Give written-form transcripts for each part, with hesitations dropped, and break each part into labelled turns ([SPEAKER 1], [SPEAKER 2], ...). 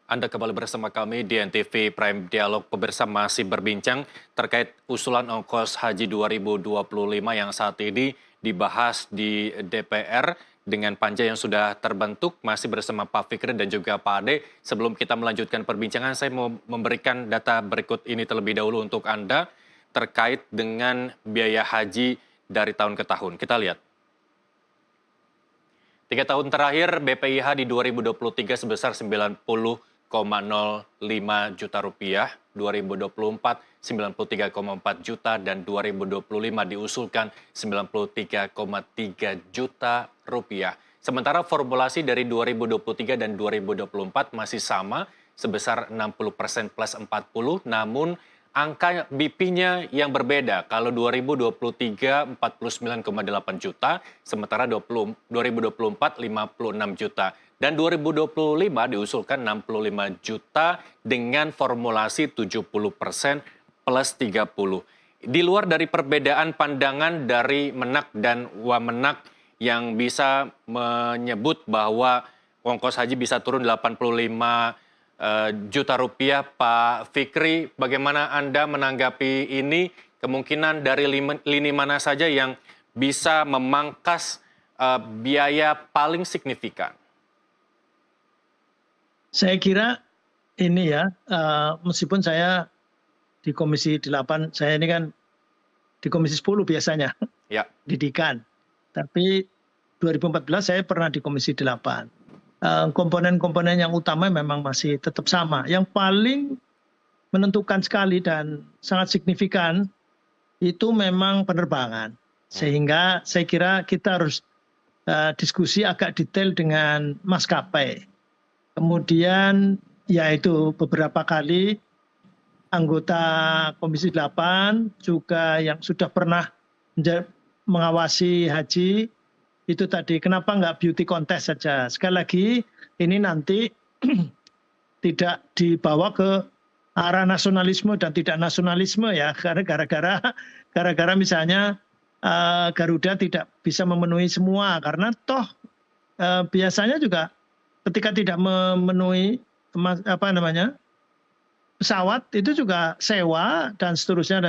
[SPEAKER 1] Anda kembali bersama kami di NTV Prime Dialog. Pemirsa masih berbincang terkait usulan ongkos haji 2025 yang saat ini dibahas di DPR dengan panja yang sudah terbentuk. Masih bersama Pak Fikri dan juga Pak Ade. Sebelum kita melanjutkan perbincangan, saya mau memberikan data berikut ini terlebih dahulu untuk Anda terkait dengan biaya haji dari tahun ke tahun. Kita lihat. 3 tahun terakhir BPIH di 2023 sebesar 90,05 juta rupiah, 2024 93,4 juta, dan 2025 diusulkan 93,3 juta rupiah. Sementara formulasi dari 2023 dan 2024 masih sama sebesar 60% plus 40, namun angka BP-nya yang berbeda. Kalau 2023 49,8 juta, sementara 2024 56 juta. Dan 2025 diusulkan 65 juta dengan formulasi 70% plus 30. Di luar dari perbedaan pandangan dari Menak dan Wamenak yang bisa menyebut bahwa ongkos haji bisa turun 85 juta rupiah, Pak Fikri, bagaimana Anda menanggapi ini? Kemungkinan dari lini mana saja yang bisa memangkas biaya paling signifikan?
[SPEAKER 2] Saya kira ini ya, meskipun saya di Komisi 8, saya ini kan di Komisi 10 biasanya,
[SPEAKER 1] Ya.
[SPEAKER 2] Pendidikan. Tapi 2014 saya pernah di Komisi 8. Komponen-komponen yang utama memang masih tetap sama. Yang paling menentukan sekali dan sangat signifikan itu memang penerbangan. Sehingga saya kira kita harus diskusi agak detail dengan maskapai. Kemudian yaitu beberapa kali anggota Komisi 8 juga yang sudah pernah mengawasi haji, itu tadi kenapa nggak beauty contest saja. Sekali lagi ini nanti tidak dibawa ke arah nasionalisme dan tidak nasionalisme ya, karena gara-gara misalnya Garuda tidak bisa memenuhi semua, karena toh biasanya juga ketika tidak memenuhi pesawat itu juga sewa dan seterusnya,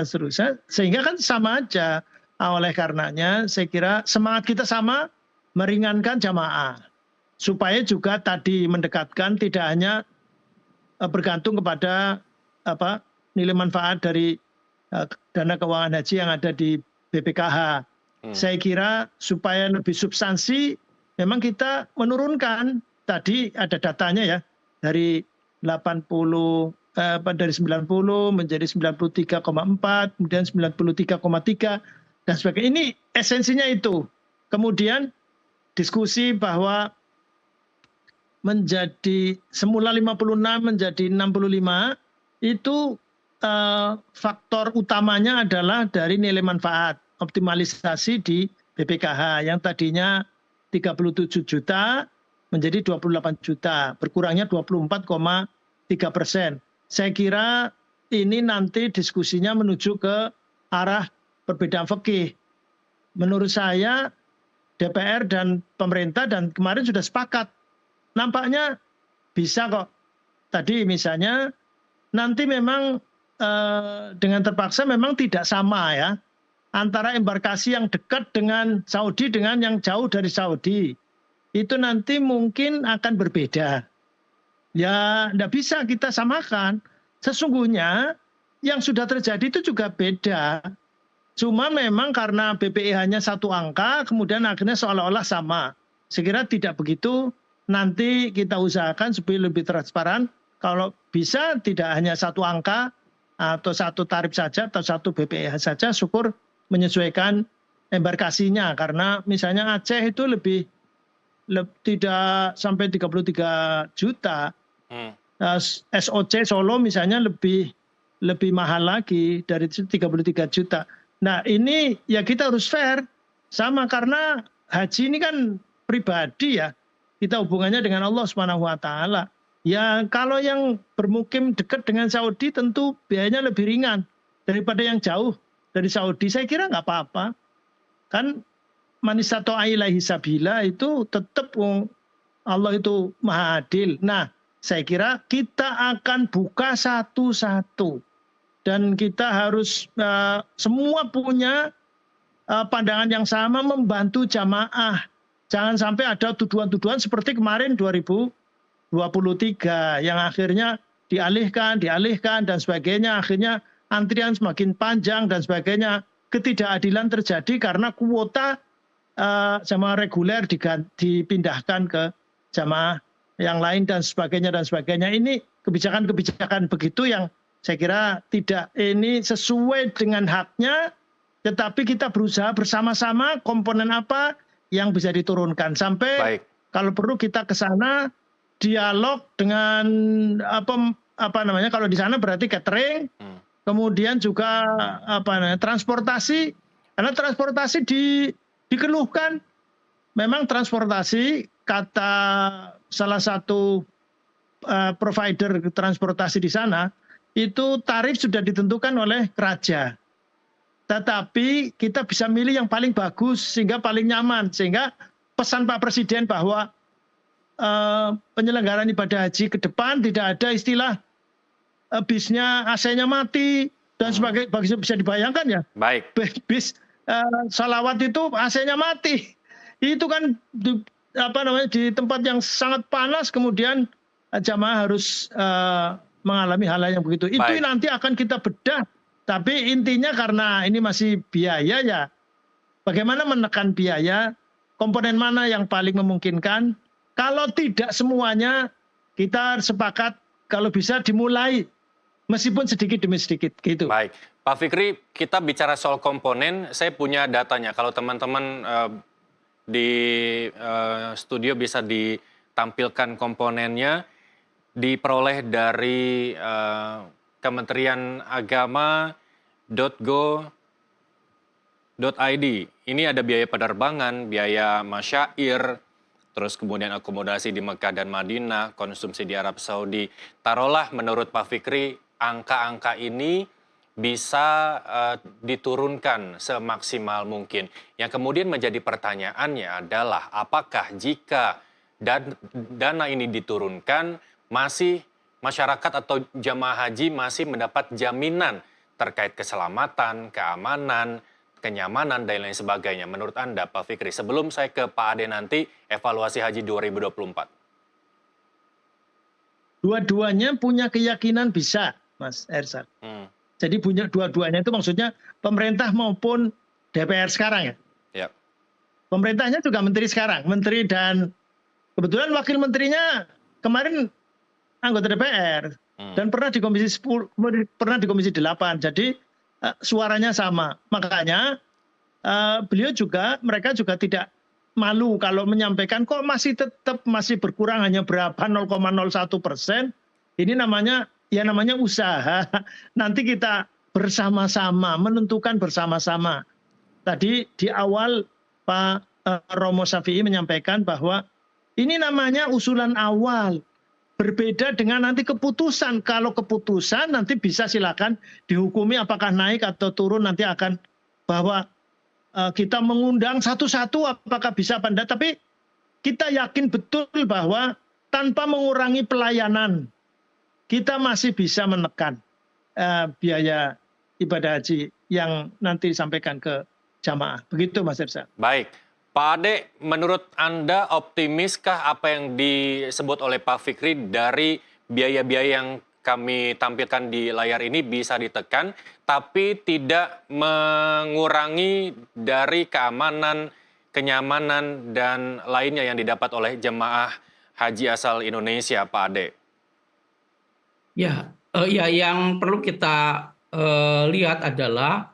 [SPEAKER 2] sehingga kan sama aja. Oleh karenanya saya kira semangat kita sama, meringankan jamaah supaya juga tadi mendekatkan, tidak hanya bergantung kepada nilai manfaat dari dana keuangan haji yang ada di BPKH. Saya kira supaya lebih substansi, memang kita menurunkan, tadi ada datanya ya, dari 90 menjadi 93,4, kemudian 93,3 dan sebagainya. Ini esensinya itu. Kemudian diskusi bahwa menjadi semula 56 menjadi 65 itu faktor utamanya adalah dari nilai manfaat, optimalisasi di BPKH yang tadinya 37 juta menjadi 28 juta, berkurangnya 24,3%. Saya kira ini nanti diskusinya menuju ke arah perbedaan fikih. Menurut saya DPR dan pemerintah dan kemarin sudah sepakat. Nampaknya bisa kok. Tadi misalnya nanti memang dengan terpaksa memang tidak sama ya, antara embarkasi yang dekat dengan Saudi dengan yang jauh dari Saudi. Itu nanti mungkin akan berbeda. Ya tidak bisa kita samakan. Sesungguhnya yang sudah terjadi itu juga beda. Cuma memang karena BPIH-nya satu angka, kemudian akhirnya seolah-olah sama. Saya kira tidak begitu. Nanti kita usahakan supaya lebih transparan. Kalau bisa tidak hanya satu angka atau satu tarif saja atau satu BPIH saja, syukur menyesuaikan embarkasinya. Karena misalnya Aceh itu tidak sampai 33 juta. SOC Solo misalnya lebih mahal lagi dari 33 juta. Nah ini ya kita harus fair sama, karena haji ini kan pribadi ya, kita hubungannya dengan Allah SWT. Ya kalau yang bermukim dekat dengan Saudi tentu biayanya lebih ringan daripada yang jauh dari Saudi. Saya kira nggak apa-apa. Kan manistato ilaihi sabila itu tetap Allah itu maha adil. Nah saya kira kita akan buka satu-satu. Dan kita harus semua punya pandangan yang sama membantu jamaah. Jangan sampai ada tuduhan-tuduhan seperti kemarin 2023 yang akhirnya dialihkan dan sebagainya. Akhirnya antrian semakin panjang dan sebagainya. Ketidakadilan terjadi karena kuota jamaah reguler dipindahkan ke jamaah yang lain dan sebagainya dan sebagainya. Ini kebijakan-kebijakan begitu yang saya kira tidak ini sesuai dengan haknya, tetapi kita berusaha bersama-sama komponen apa yang bisa diturunkan sampai kalau perlu kita ke sana dialog dengan apa namanya, kalau di sana berarti catering, kemudian juga transportasi, karena transportasi dikeluhkan. Memang transportasi, kata salah satu provider transportasi di sana, itu tarif sudah ditentukan oleh raja. Tetapi kita bisa milih yang paling bagus sehingga paling nyaman. Sehingga pesan Pak Presiden bahwa penyelenggaraan ibadah haji ke depan tidak ada istilah bisnya AC-nya mati dan sebagainya. Bisa dibayangkan ya.
[SPEAKER 1] Baik.
[SPEAKER 2] Bis salawat itu AC-nya mati. Itu kan di tempat yang sangat panas, kemudian jamaah harus mengalami hal yang begitu. Itu nanti akan kita bedah. Tapi intinya karena ini masih biaya ya, bagaimana menekan biaya, komponen mana yang paling memungkinkan. Kalau tidak semuanya, kita sepakat kalau bisa dimulai meskipun sedikit demi sedikit gitu.
[SPEAKER 1] Baik, Pak Fikri, kita bicara soal komponen, saya punya datanya. Kalau teman-teman di studio bisa ditampilkan komponennya, diperoleh dari Kementerian Agama.go.id. Ini ada biaya penerbangan, biaya masyair, terus kemudian akomodasi di Mekah dan Madinah, konsumsi di Arab Saudi. Taruhlah menurut Pak Fikri, angka-angka ini bisa diturunkan semaksimal mungkin. Yang kemudian menjadi pertanyaannya adalah apakah jika dana ini diturunkan, masih masyarakat atau jamaah haji masih mendapat jaminan terkait keselamatan, keamanan, kenyamanan, dan lain sebagainya. Menurut Anda, Pak Fikri, sebelum saya ke Pak Ade nanti, evaluasi haji 2024.
[SPEAKER 2] Dua-duanya punya keyakinan bisa, Mas Ersat. Jadi punya dua-duanya itu maksudnya pemerintah maupun DPR sekarang ya.
[SPEAKER 1] Yep.
[SPEAKER 2] Pemerintahnya juga menteri sekarang, menteri dan kebetulan wakil menterinya kemarin anggota DPR dan pernah di Komisi 10, pernah di Komisi 8. Jadi suaranya sama. Makanya mereka juga tidak malu kalau menyampaikan kok masih berkurang hanya berapa 0,01%. Ini namanya usaha. Nanti kita bersama-sama menentukan bersama-sama. Tadi di awal Pak Romo Syafi'i menyampaikan bahwa ini namanya usulan awal. Berbeda dengan nanti keputusan. Kalau keputusan nanti bisa silakan dihukumi apakah naik atau turun, nanti akan bahwa kita mengundang satu-satu apakah bisa apa enggak. Tapi kita yakin betul bahwa tanpa mengurangi pelayanan kita masih bisa menekan biaya ibadah haji yang nanti disampaikan ke jamaah. Begitu Mas Ersat.
[SPEAKER 1] Baik. Pak Ade, menurut Anda optimiskah apa yang disebut oleh Pak Fikri dari biaya-biaya yang kami tampilkan di layar ini bisa ditekan, tapi tidak mengurangi dari keamanan, kenyamanan, dan lainnya yang didapat oleh jemaah haji asal Indonesia, Pak Ade?
[SPEAKER 3] Ya, yang perlu kita lihat adalah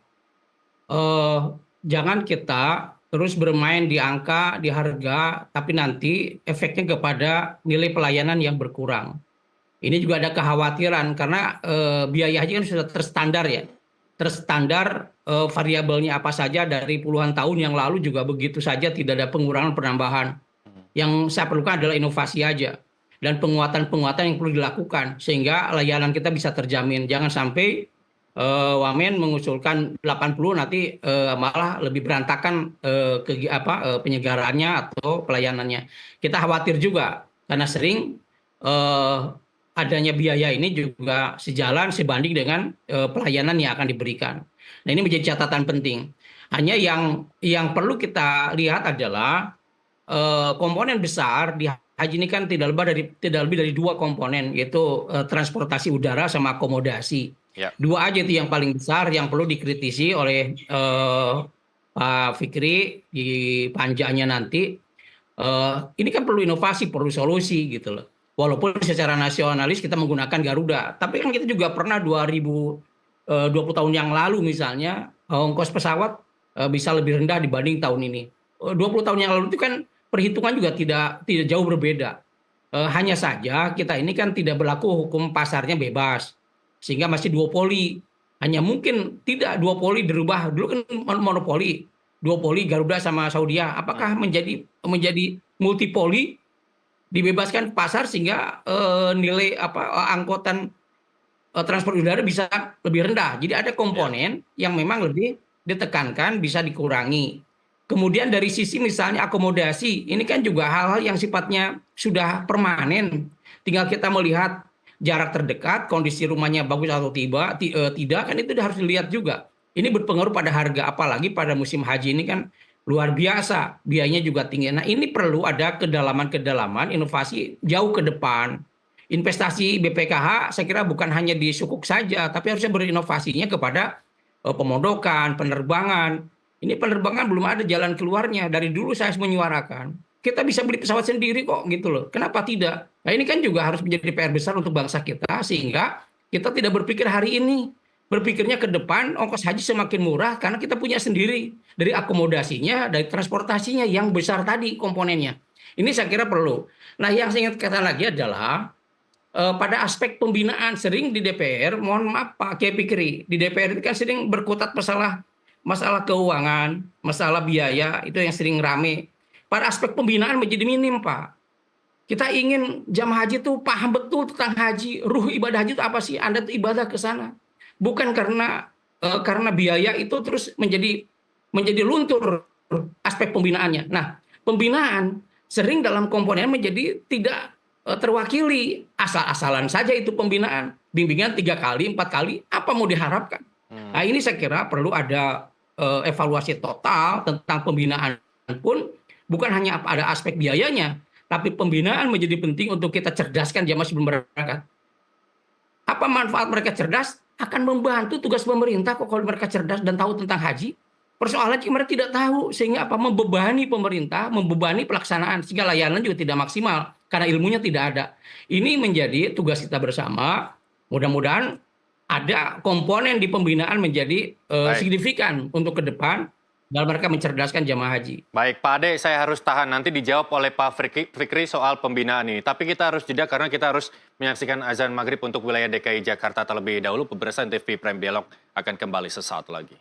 [SPEAKER 3] jangan kita terus bermain di angka, di harga, tapi nanti efeknya kepada nilai pelayanan yang berkurang. Ini juga ada kekhawatiran karena biaya haji kan sudah terstandar ya. Terstandar variabelnya apa saja dari puluhan tahun yang lalu juga begitu saja, tidak ada pengurangan penambahan. Yang saya perlukan adalah inovasi aja dan penguatan-penguatan yang perlu dilakukan sehingga layanan kita bisa terjamin. Jangan sampai Wamen mengusulkan 80 nanti malah lebih berantakan penyegarannya atau pelayanannya. Kita khawatir juga karena sering eh, adanya biaya ini juga sejalan sebanding dengan pelayanan yang akan diberikan. Nah, ini menjadi catatan penting. Hanya yang perlu kita lihat adalah komponen besar di haji ini kan tidak lebih dari dua komponen, yaitu transportasi udara sama akomodasi.
[SPEAKER 1] Ya,
[SPEAKER 3] Dua aja itu yang paling besar yang perlu dikritisi oleh Pak Fikri di panjanya nanti. Ini kan perlu inovasi, perlu solusi gitu loh. Walaupun secara nasionalis kita menggunakan Garuda, tapi kan kita juga pernah 2020 tahun yang lalu misalnya ongkos pesawat bisa lebih rendah dibanding tahun ini. 20 tahun yang lalu itu kan perhitungan juga tidak jauh berbeda. Hanya saja kita ini kan tidak berlaku hukum pasarnya bebas, sehingga masih duopoli. Hanya mungkin tidak duopoli dirubah, dulu kan monopoli, duopoli Garuda sama Saudia. Apakah menjadi multipoli, dibebaskan pasar sehingga nilai angkutan transport udara bisa lebih rendah. Jadi ada
[SPEAKER 1] ya.
[SPEAKER 3] komponen yang memang lebih ditekankan bisa dikurangi. Kemudian dari sisi misalnya akomodasi, ini kan juga hal-hal yang sifatnya sudah permanen. Tinggal kita melihat jarak terdekat, kondisi rumahnya bagus atau tidak, kan itu harus dilihat juga. Ini berpengaruh pada harga, apalagi pada musim haji ini kan luar biasa, biayanya juga tinggi. Nah, ini perlu ada kedalaman-kedalaman inovasi jauh ke depan. Investasi BPKH saya kira bukan hanya di sukuk saja, tapi harusnya berinovasinya kepada pemondokan, penerbangan. Ini penerbangan belum ada jalan keluarnya. Dari dulu saya menyuarakan, kita bisa beli pesawat sendiri kok gitu loh. Kenapa tidak? Nah, ini kan juga harus menjadi PR besar untuk bangsa kita, sehingga kita tidak berpikir hari ini. Berpikirnya ke depan, ongkos haji semakin murah karena kita punya sendiri. Dari akomodasinya, dari transportasinya yang besar tadi komponennya. Ini saya kira perlu. Nah, yang saya ingin katakan lagi adalah pada aspek pembinaan sering di DPR, mohon maaf Pak Kiai Fikri, di DPR itu kan sering berkutat masalah keuangan, masalah biaya, itu yang sering rame. Pada aspek pembinaan menjadi minim, Pak. Kita ingin jamaah haji itu paham betul tentang haji, ruh ibadah haji itu apa sih? Anda tuh ibadah ke sana. Bukan karena biaya itu terus menjadi luntur aspek pembinaannya. Nah, pembinaan sering dalam komponen menjadi tidak terwakili, asal-asalan saja itu pembinaan, bimbingan 3 kali 4 kali, apa mau diharapkan. Nah, ini saya kira perlu ada evaluasi total tentang pembinaan pun, bukan hanya ada aspek biayanya, tapi pembinaan menjadi penting untuk kita cerdaskan jamaah sebelum berangkat. Apa manfaat mereka cerdas? Akan membantu tugas pemerintah kok kalau mereka cerdas dan tahu tentang haji. Persoalannya mereka tidak tahu, sehingga membebani pemerintah, membebani pelaksanaan, sehingga layanan juga tidak maksimal karena ilmunya tidak ada. Ini menjadi tugas kita bersama. Mudah-mudahan ada komponen di pembinaan menjadi signifikan untuk ke depan dalam mereka mencerdaskan jamaah haji.
[SPEAKER 1] Baik, Pak Ade, saya harus tahan. Nanti dijawab oleh Pak Fikri soal pembinaan ini. Tapi kita harus jeda karena kita harus menyaksikan azan maghrib untuk wilayah DKI Jakarta terlebih dahulu. Pemirsa TV Prime Dialog akan kembali sesaat lagi.